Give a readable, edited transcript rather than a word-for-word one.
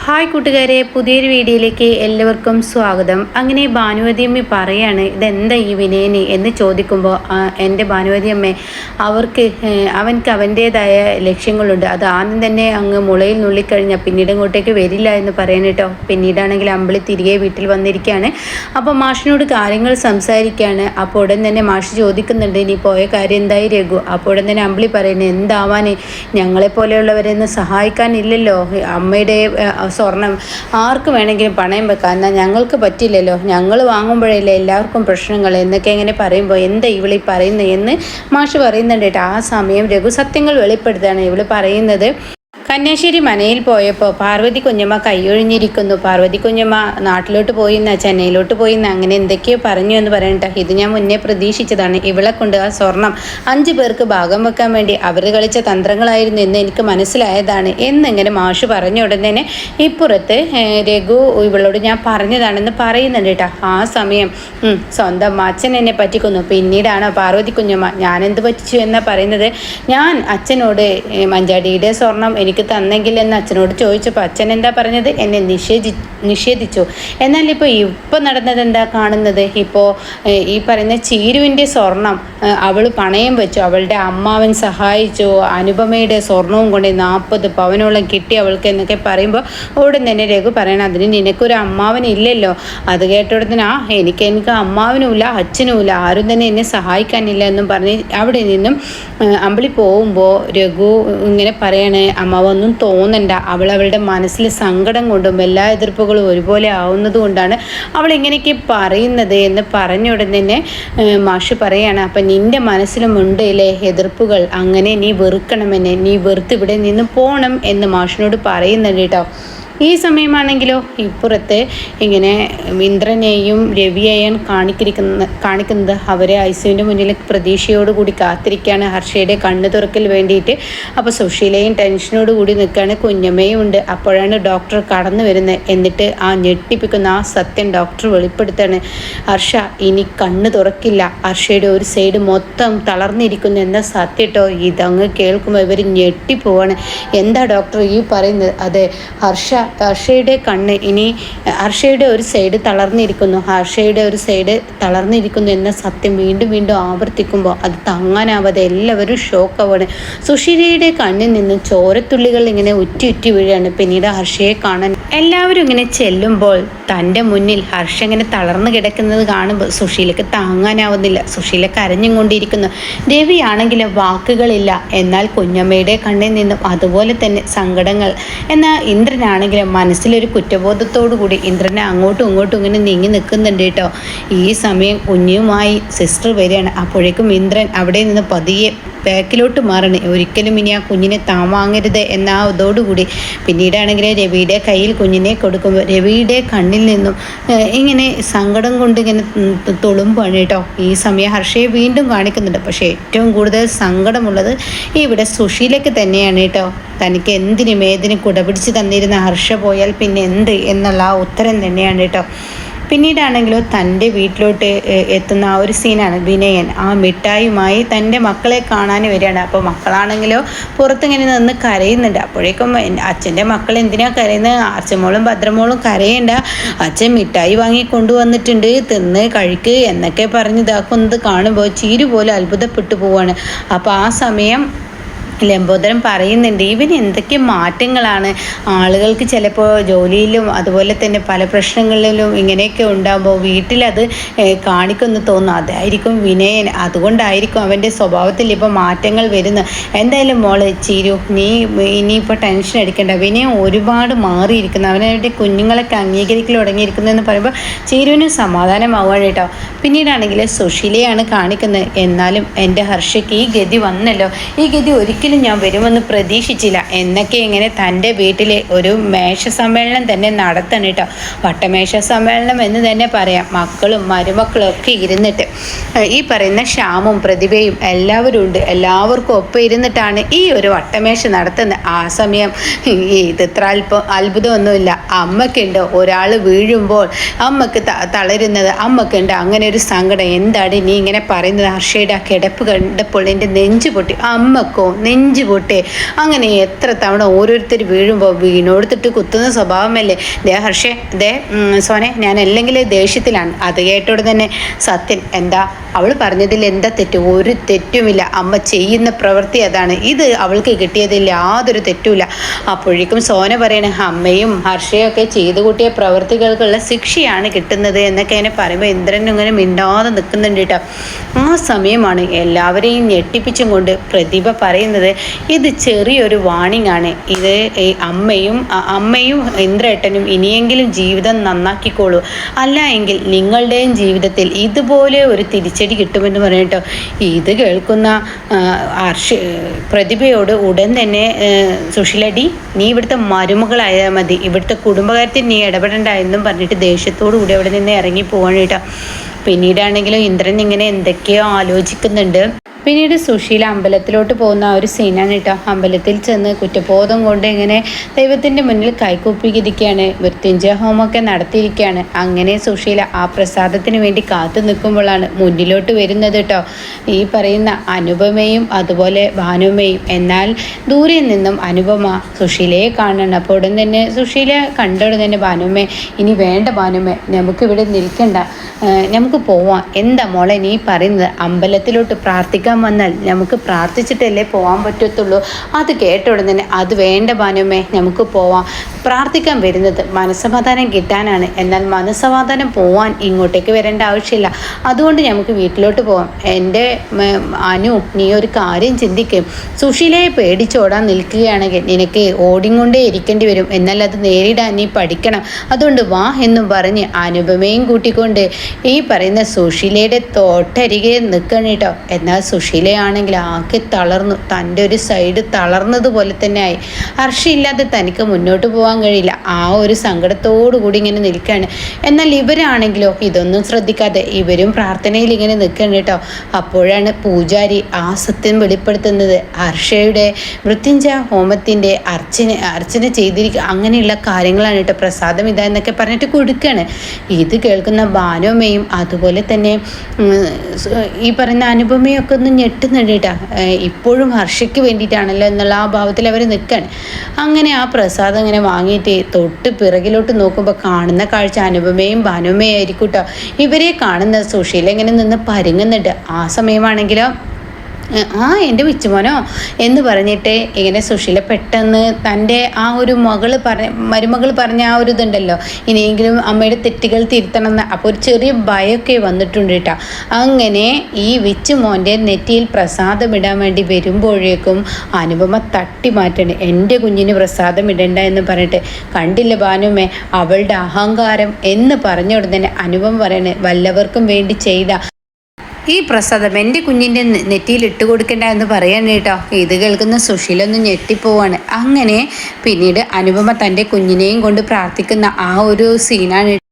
Hi കൂട്ടുകാരെ, പുതിയൊരു വീഡിയോയിലേക്ക് എല്ലാവർക്കും സ്വാഗതം. അങ്ങനെ ഭാനുവതി അമ്മ പറയാണ്, ഇതെന്താ ഈ വിനയന് എന്ന് ചോദിക്കുമ്പോൾ എൻ്റെ ഭാനുവതി അമ്മ അവൻക്ക് അവൻ്റേതായ ലക്ഷ്യങ്ങളുണ്ട്, അത് ആദ്യം തന്നെ അങ്ങ് മുളയിൽ നുള്ളിക്കഴിഞ്ഞാൽ പിന്നീട് ഇങ്ങോട്ടേക്ക് വരില്ല എന്ന് പറയാൻ കേട്ടോ. പിന്നീടാണെങ്കിൽ അമ്പിളി തിരികെ വീട്ടിൽ വന്നിരിക്കുകയാണ്. അപ്പോൾ മാഷിനോട് കാര്യങ്ങൾ സംസാരിക്കുകയാണ്. അപ്പോൾ ഉടൻ തന്നെ മാഷ് ചോദിക്കുന്നുണ്ട്, ഇനി പോയ കാര്യം എന്തായി രഘു? അപ്പോൾ ഉടൻ തന്നെ അമ്പിളി പറയുന്നത്, എന്താവാൻ, ഞങ്ങളെപ്പോലെയുള്ളവരെയൊന്നും സഹായിക്കാനില്ലല്ലോ, അമ്മയുടെ സ്വർണം ആർക്ക് വേണമെങ്കിലും പണയം വെക്കാം, എന്നാൽ ഞങ്ങൾക്ക് പറ്റില്ലല്ലോ, ഞങ്ങൾ വാങ്ങുമ്പോഴല്ലേ എല്ലാവർക്കും പ്രശ്നങ്ങൾ എന്നൊക്കെ എങ്ങനെ പറയുമ്പോൾ എന്താ ഇവളീ പറയുന്നത് എന്ന് മാഷ് പറയുന്നുണ്ട് കേട്ടോ. ആ സമയം രഘു സത്യങ്ങൾ വെളിപ്പെടുത്താണ്. ഇവള് പറയുന്നത്, കന്യാശ്ശേരി മനയിൽ പോയപ്പോൾ പാർവതി കുഞ്ഞമ്മ കൈയൊഴിഞ്ഞിരിക്കുന്നു, പാർവതി കുഞ്ഞമ്മ നാട്ടിലോട്ട് പോയിന്ന, ചെന്നൈയിലോട്ട് പോയിന്ന, അങ്ങനെ എന്തൊക്കെയോ പറഞ്ഞു എന്ന് പറയണ്ട. ഇത് ഞാൻ മുന്നേ പ്രതീക്ഷിച്ചതാണ്. ഇവളെ കൊണ്ട് ആ സ്വർണം 5 പേർക്ക് ഭാഗം വെക്കാൻ വേണ്ടി അവർ കളിച്ച തന്ത്രങ്ങളായിരുന്നു എന്ന് എനിക്ക് മനസ്സിലായതാണ് എന്നിങ്ങനെ മാഷ് പറഞ്ഞ ഉടൻ തന്നെ ഇപ്പുറത്ത് രഘു ഇവളോട് ഞാൻ പറഞ്ഞതാണെന്ന് പറയുന്നുണ്ട് കേട്ടോ. ആ സമയം സ്വന്തം അച്ഛൻ എന്നെ പറ്റിക്കുന്നു, പിന്നീടാണ് പാർവതി കുഞ്ഞമ്മ ഞാനെന്ത് പറ്റിച്ചു എന്നാ പറയുന്നത്. ഞാൻ അച്ഛനോട് മഞ്ചാടിയുടെ സ്വർണം എനിക്ക് തന്നെങ്കിൽ എന്ന് അച്ഛനോട് ചോദിച്ചപ്പോൾ അച്ഛൻ എന്താ പറഞ്ഞത്, എന്നെ നിഷേധിച്ചു. എന്നാൽ ഇപ്പോൾ നടന്നത് എന്താ കാണുന്നത്, ഇപ്പോൾ ഈ പറയുന്ന ചീരുവിൻ്റെ സ്വർണം അവൾ പണയം വെച്ചു, അവളുടെ അമ്മാവൻ സഹായിച്ചു, അനുപമയുടെ സ്വർണവും കൊണ്ട് 40 പവനോളം കിട്ടി അവൾക്ക് എന്നൊക്കെ പറയുമ്പോൾ ഉടൻ തന്നെ രഘു പറയണം, അതിന് നിനക്കൊരു അമ്മാവനില്ലല്ലോ. അത് കേട്ടോടത്തിന് എനിക്ക് അമ്മാവനുമില്ല അച്ഛനുമില്ല, ആരും തന്നെ എന്നെ സഹായിക്കാനില്ല എന്നും പറഞ്ഞ് അവിടെ നിന്നും അമ്പിളി പോകുമ്പോൾ രഘു ഇങ്ങനെ പറയണേ, അമ്മാവ ഒന്നും തോന്നണ്ട, അവളുടെ മനസ്സിൽ സങ്കടം കൊണ്ടും എല്ലാ എതിർപ്പുകളും ഒരുപോലെ ആവുന്നത് കൊണ്ടാണ് അവൾ ഇങ്ങനെയൊക്കെ പറയുന്നത് എന്ന് പറഞ്ഞ ഉടൻ തന്നെ മാഷ് പറയാണ്, അപ്പം നിൻ്റെ മനസ്സിലും ഉണ്ട് ഇല്ലേ എതിർപ്പുകൾ, അങ്ങനെ നീ വെറുക്കണമെന്നെ, നീ വെറുത്ത് ഇവിടെ നിന്ന് പോകണം എന്ന് മാഷിനോട് പറയുന്നുണ്ട് കേട്ടോ. ഈ സമയമാണെങ്കിലോ ഇപ്പുറത്ത് ഇങ്ങനെ ഇന്ദ്രനെയും രവിയെയും കാണിക്കുന്നത് അവരെ ഐസുവിൻ്റെ മുന്നിൽ പ്രതീക്ഷയോടുകൂടി കാത്തിരിക്കുകയാണ് ഹർഷയുടെ കണ്ണ് തുറക്കൽ വേണ്ടിയിട്ട്. അപ്പോൾ സുശീലയും ടെൻഷനോട് കൂടി നിൽക്കുകയാണ്, കുഞ്ഞമ്മയും ഉണ്ട്. അപ്പോഴാണ് ഡോക്ടർ കടന്നു വരുന്നത്. എന്നിട്ട് ആ ഞെട്ടിപ്പിക്കുന്ന ആ സത്യം ഡോക്ടർ വെളിപ്പെടുത്താണ്, ഹർഷ ഇനി കണ്ണ് തുറക്കില്ല, ഹർഷയുടെ ഒരു സൈഡ് മൊത്തം തളർന്നിരിക്കുന്നു എന്ന സത്യം കേട്ടോ. ഇതങ്ങ് കേൾക്കുമ്പോൾ ഇവർ ഞെട്ടിപ്പോവാണ്. എന്താ ഡോക്ടർ ഈ പറയുന്നത്? അതെ, ഹർഷയുടെ കണ്ണ് ഇനി ഹർഷയുടെ ഒരു സൈഡ് തളർന്നിരിക്കുന്നു, ഹർഷയുടെ ഒരു സൈഡ് തളർന്നിരിക്കുന്നു എന്ന സത്യം വീണ്ടും വീണ്ടും ആവർത്തിക്കുമ്പോൾ അത് താങ്ങാനാവാതെ എല്ലാവരും ഷോക്കാവാണ്. സുശീലയുടെ കണ്ണിൽ നിന്ന് ചോരത്തുള്ളികൾ ഇങ്ങനെ ഉറ്റി വീഴാണ്. പിന്നീട് ഹർഷയെ കാണാൻ എല്ലാവരും ഇങ്ങനെ ചെല്ലുമ്പോൾ തൻ്റെ മുന്നിൽ ഹർഷ ഇങ്ങനെ തളർന്നു കിടക്കുന്നത് കാണുമ്പോൾ സുശീലക്ക് താങ്ങാനാവുന്നില്ല. സുശീല കരഞ്ഞും കൊണ്ടിരിക്കുന്നു. രവിയാണെങ്കിൽ വാക്കുകളില്ല, എന്നാൽ കുഞ്ഞമ്മയുടെ കണ്ണിൽ നിന്നും അതുപോലെ തന്നെ സങ്കടങ്ങൾ. എന്നാൽ ഇന്ദ്രനാണെങ്കിൽ മനസ്സിലൊരു കുറ്റബോധത്തോടു കൂടി ഇന്ദ്രനെ അങ്ങോട്ടും ഇങ്ങോട്ടും ഇങ്ങനെ നീങ്ങി നിൽക്കുന്നുണ്ട് കേട്ടോ. ഈ സമയം കുഞ്ഞുമായി സിസ്റ്റർ വരികയാണ്. അപ്പോഴേക്കും ഇന്ദ്രൻ അവിടെ നിന്ന് പതിയെ ബാക്കിലോട്ട് മാറണേ, ഒരിക്കലും ഇനി ആ കുഞ്ഞിനെ താൻ വാങ്ങരുത് എന്ന ആ ഇതോടുകൂടി. പിന്നീടാണെങ്കിൽ രവിയുടെ കയ്യിൽ കുഞ്ഞിനെ കൊടുക്കുമ്പോൾ രവിയുടെ കണ്ണിൽ നിന്നും ഇങ്ങനെ സങ്കടം കൊണ്ട് ഇങ്ങനെ തുളുമ്പാണ് കേട്ടോ. ഈ സമയം ഹർഷയെ വീണ്ടും കാണിക്കുന്നുണ്ട്. പക്ഷേ ഏറ്റവും കൂടുതൽ സങ്കടമുള്ളത് ഇവിടെ സുശീലയ്ക്ക് തന്നെയാണ് കേട്ടോ. തനിക്ക് എന്തിനും ഏതിനും കുടപിടിച്ച് തന്നിരുന്ന ഹർഷ പോയാൽ പിന്നെ എന്ത് എന്നുള്ള ആ ഉത്തരം തന്നെയാണ് കേട്ടോ. പിന്നീടാണെങ്കിലോ തൻ്റെ വീട്ടിലോട്ട് എത്തുന്ന ആ ഒരു സീനാണ്. വിനയൻ ആ മിഠായിയുമായി തൻ്റെ മക്കളെ കാണാൻ വരികയാണ്. അപ്പോൾ മക്കളാണെങ്കിലോ പുറത്തിങ്ങനെ നിന്ന് കരയുന്നുണ്ട്. അപ്പോഴേക്കും അച്ഛൻ്റെ മക്കൾ എന്തിനാ കരയുന്നത്, അച്ഛമോളും ഭദ്രമോളും കരയേണ്ട, അച്ഛൻ മിഠായി വാങ്ങി കൊണ്ടുവന്നിട്ടുണ്ട്, തിന്ന് കഴിക്ക് എന്നൊക്കെ പറഞ്ഞ് ഇതാക്കുന്നത് കാണുമ്പോൾ ചീരു പോലെ അത്ഭുതപ്പെട്ടു പോവാണ്. അപ്പോൾ ആ സമയം ലംബോദരൻ പറയുന്നുണ്ട്, ഇവന് എന്തൊക്കെ മാറ്റങ്ങളാണ്. ആളുകൾക്ക് ചിലപ്പോൾ ജോലിയിലും അതുപോലെ തന്നെ പല പ്രശ്നങ്ങളിലും ഇങ്ങനെയൊക്കെ ഉണ്ടാകുമ്പോൾ വീട്ടിലത് കാണിക്കുമെന്ന് തോന്നുന്നു. അതായിരിക്കും വിനയൻ, അതുകൊണ്ടായിരിക്കും അവൻ്റെ സ്വഭാവത്തിൽ ഇപ്പോൾ മാറ്റങ്ങൾ വരുന്നത്. എന്തായാലും മോള് ചിരു, നീ ഇനിയിപ്പോൾ ടെൻഷൻ അടിക്കേണ്ട, വിനയൻ ഒരുപാട് മാറിയിരിക്കുന്നു, അവനവരുടെ കുഞ്ഞുങ്ങളൊക്കെ അംഗീകരിക്കൽ തുടങ്ങിയിരിക്കുന്നതെന്ന് പറയുമ്പോൾ ചിരുവിന് സമാധാനമാവുകയാണ് കേട്ടോ. പിന്നീടാണെങ്കിൽ സുശീലയാണ് കാണിക്കുന്നത്. എന്നാലും എൻ്റെ ഹർഷയ്ക്ക് ഈ ഗതി വന്നല്ലോ, ഈ ഗതി ഒരിക്കലും ഞാൻ വരുമെന്ന് പ്രതീക്ഷിച്ചില്ല എന്നൊക്കെ ഇങ്ങനെ തൻ്റെ വീട്ടിലെ ഒരു മേശ സമ്മേളനം തന്നെ നടത്തണം കേട്ടോ. വട്ടമേശ സമ്മേളനം എന്ന് തന്നെ പറയാം. മക്കളും മരുമക്കളും ഒക്കെ ഇരുന്നിട്ട് ഈ പറയുന്ന ശ്യാമും പ്രതിഭയും എല്ലാവരും ഉണ്ട്. എല്ലാവർക്കും ഒപ്പം ഇരുന്നിട്ടാണ് ഈ ഒരു വട്ടമേശ നടത്തുന്നത്. ആ സമയം ഇത് ഇത്ര അത്ഭുതമൊന്നുമില്ല. അമ്മയ്ക്കുണ്ടോ ഒരാൾ വീഴുമ്പോൾ അമ്മക്ക് തളരുന്നത്, അമ്മക്കുണ്ട് അങ്ങനെ ഒരു സങ്കടം. എന്താണ് നീ ഇങ്ങനെ പറയുന്നത്? ഹർഷയുടെ ആ കിടപ്പ് കണ്ടപ്പോൾ എൻ്റെ നെഞ്ചു പൊട്ടി. അമ്മക്കോ നെഞ്ച് പൊട്ടേ. അങ്ങനെ എത്ര തവണ ഓരോരുത്തർ വീഴുമ്പോൾ വീണോടുത്തിട്ട് കുത്തുന്ന സ്വഭാവമല്ലേ. ദേ ഹർഷേ, ദേ സോനെ, ഞാൻ അല്ലെങ്കിൽ ദേഷ്യത്തിലാണ്. അത് കേട്ടോടെ തന്നെ സത്യൻ, എന്താ അവൾ പറഞ്ഞതിൽ എന്താ തെറ്റ്? ഒരു തെറ്റുമില്ല, അമ്മ ചെയ്യുന്ന പ്രവൃത്തി അതാണ്, ഇത് അവൾക്ക് കിട്ടിയതിൽ യാതൊരു തെറ്റുമില്ല. അപ്പോഴേക്കും സോന പറയണ അമ്മയും ഹർഷയൊക്കെ ചെയ്തു കൂട്ടിയ പ്രവൃത്തികൾക്കുള്ള ശിക്ഷയാണ് കിട്ടുന്നത് എന്നൊക്കെ ഇങ്ങനെ പറയുമ്പോൾ ഇന്ദ്രൻ ഇങ്ങനെ മിണ്ടാതെ നിൽക്കുന്നുണ്ട് കേട്ടോ. ആ സമയമാണ് എല്ലാവരെയും ഞെട്ടിപ്പിച്ചും കൊണ്ട് പ്രതിഭ പറയുന്നത്, ഇത് ചെറിയൊരു വാണിംഗ് ആണ്. ഇത് അമ്മയും ഇന്ദ്രേട്ടനും ഇനിയെങ്കിലും ജീവിതം നന്നാക്കിക്കോളൂ, അല്ല എങ്കിൽ നിങ്ങളുടെയും ജീവിതത്തിൽ ഇതുപോലെ ഒരു തിരിച്ചടി കിട്ടുമെന്ന് പറഞ്ഞിട്ടോ. ഇത് കേൾക്കുന്ന പ്രതിഭയോട് ഉടൻ തന്നെ സുശീലടി, നീ ഇവിടുത്തെ മരുമകളായാൽ മതി, ഇവിടുത്തെ കുടുംബകാര്യത്തിൽ നീ ഇടപെടേണ്ട എന്നും പറഞ്ഞിട്ട് ദേഷ്യത്തോടു കൂടി അവിടെ നിന്ന് ഇറങ്ങി പോവാണ് കേട്ടോ. പിന്നീടാണെങ്കിലും ഇന്ദ്രൻ ഇങ്ങനെ എന്തൊക്കെയോ ആലോചിക്കുന്നുണ്ട്. പിന്നീട് സുശീല അമ്പലത്തിലോട്ട് പോകുന്ന ആ ഒരു സീനാണ് കേട്ടോ. അമ്പലത്തിൽ ചെന്ന് കുറ്റബോധം കൊണ്ട് ഇങ്ങനെ ദൈവത്തിൻ്റെ മുന്നിൽ കൈകൂപ്പിയിരിക്കുകയാണ്. മൃത്യുഞ്ജയ ഹോമമൊക്കെ നടത്തിയിരിക്കുകയാണ്. അങ്ങനെ സുശീല ആ പ്രസാദത്തിന് വേണ്ടി കാത്തു നിൽക്കുമ്പോഴാണ് മുന്നിലോട്ട് വരുന്നത് കേട്ടോ ഈ പറയുന്ന അനുപമയും അതുപോലെ ഭാനുമയും. എന്നാൽ ദൂരെ നിന്നും അനുപമ സുശീലയെ കാണണം. അപ്പോൾ ഉടൻ തന്നെ സുശീല കണ്ടോടെ തന്നെ ഭാനുമേ, ഇനി വേണ്ട ഭാനുമേ, നമുക്കിവിടെ നിൽക്കണ്ട, നമുക്ക് പോവാം. എന്താ മോളെ നീ പറയുന്നത്? അമ്പലത്തിലോട്ട് പ്രാർത്ഥിക്കാൻ വന്നാൽ നമുക്ക് പ്രാർത്ഥിച്ചിട്ടല്ലേ പോകാൻ പറ്റത്തുള്ളൂ. അത് കേട്ട ഉടൻ തന്നെ അത് വേണ്ട ഭാനുമേ, നമുക്ക് പോവാം. പ്രാർത്ഥിക്കാൻ വരുന്നത് മനസ്സമാധാനം കിട്ടാനാണ്, എന്നാൽ മനസ്സമാധാനം പോവാൻ ഇങ്ങോട്ടേക്ക് വരേണ്ട ആവശ്യമില്ല. അതുകൊണ്ട് നമുക്ക് വീട്ടിലോട്ട് പോവാം. എൻ്റെ അനു, നീ ഒരു കാര്യം ചിന്തിക്കും. സുശീലയെ പേടിച്ചോടാൻ നിൽക്കുകയാണെങ്കിൽ നിനക്ക് ഓടിക്കൊണ്ടേ ഇരിക്കേണ്ടി വരും. എന്നാൽ അത് നേരിടാൻ നീ പഠിക്കണം. അതുകൊണ്ട് വാ എന്നും പറഞ്ഞ് അനുപമയും കൂട്ടിക്കൊണ്ട് ഈ പറയുന്ന സുശീലയുടെ തോട്ടരികെ നിൽക്കണം കേട്ടോ. എന്നാൽ സുശീലയാണെങ്കിൽ ആകെ തളർന്നു, തൻ്റെ ഒരു സൈഡ് തളർന്നതുപോലെ തന്നെ ആയി. ഹർഷയില്ലാതെ തനിക്ക് മുന്നോട്ട് പോകാൻ കഴിയില്ല. ആ ഒരു സങ്കടത്തോടു കൂടി ഇങ്ങനെ നിൽക്കുകയാണ്. എന്നാൽ ഇവരാണെങ്കിലോ ഇതൊന്നും ശ്രദ്ധിക്കാതെ ഇവരും പ്രാർത്ഥനയിൽ ഇങ്ങനെ നിൽക്കണം കേട്ടോ. അപ്പോഴാണ് പൂജാരി ആ സത്യം വെളിപ്പെടുത്തുന്നത്. ഹർഷയുടെ മൃത്യുഞ്ജയ ഹോമത്തിൻ്റെ അർച്ചന ചെയ്തിരിക്കുക, അങ്ങനെയുള്ള കാര്യങ്ങളാണ് കേട്ടോ, പ്രസാദം ഇതാ എന്നൊക്കെ പറഞ്ഞിട്ട് കൊടുക്കുകയാണ്. ഇത് കേൾക്കുന്ന ഭാനുമയും അതുപോലെ തന്നെ ഈ പറയുന്ന അനുപമയും ഒക്കെ ഒന്ന് ഞെട്ടുന്നുണ്ട് കേട്ടോ. ഇപ്പോഴും ഹർഷയ്ക്ക് വേണ്ടിയിട്ടാണല്ലോ എന്നുള്ള ആ ഭാവത്തിൽ അവർ നിൽക്കാൻ. അങ്ങനെ ആ പ്രസാദം ഇങ്ങനെ വാങ്ങിയിട്ട് തൊട്ട് പിറകിലോട്ട് നോക്കുമ്പോൾ കാണുന്ന കാഴ്ച അനുപമയും ഭാനുമയും ആയിരിക്കും കേട്ടോ. ഇവരെ കാണുന്ന സുശീല ഇങ്ങനെ നിന്ന് പരുങ്ങുന്നുണ്ട്. ആ സമയമാണെങ്കിലോ എൻ്റെ വിച്ചുമോനോ എന്ന് പറഞ്ഞിട്ട് ഇങ്ങനെ സുശീല പെട്ടെന്ന് തൻ്റെ ആ ഒരു മരുമകൾ പറഞ്ഞ ആ ഒരു ഇതുണ്ടല്ലോ, ഇനിയെങ്കിലും അമ്മയുടെ തെറ്റുകൾ തിരുത്തണമെന്ന്. അപ്പോൾ ഒരു ചെറിയ ഭയമൊക്കെ വന്നിട്ടുണ്ട് കേട്ടോ. അങ്ങനെ ഈ വിച്ചുമോൻ്റെ നെറ്റിയിൽ പ്രസാദം ഇടാൻ വേണ്ടി വരുമ്പോഴേക്കും അനുപമ തട്ടി മാറ്റണേ, എൻ്റെ കുഞ്ഞിന് പ്രസാദം ഇടണ്ട എന്ന് പറഞ്ഞിട്ട്. കണ്ടില്ല ഭാനുമേ അവളുടെ അഹങ്കാരം എന്ന് പറഞ്ഞ ഉടനെ അനുപമ പറയണേ, വല്ലവർക്കും വേണ്ടി ചെയ്ത ഈ പ്രസാദം എൻ്റെ കുഞ്ഞിൻ്റെ നെറ്റിയിൽ ഇട്ട് കൊടുക്കേണ്ട എന്ന് പറയാൻ കേട്ടോ. ഇത് കേൾക്കുന്ന സുശീല ഒന്ന് ഞെട്ടിപ്പോവാണ്. അങ്ങനെ പിന്നീട് അനുപമ തൻ്റെ കുഞ്ഞിനെയും കൊണ്ട് പ്രാർത്ഥിക്കുന്ന ആ ഒരു സീനാണ്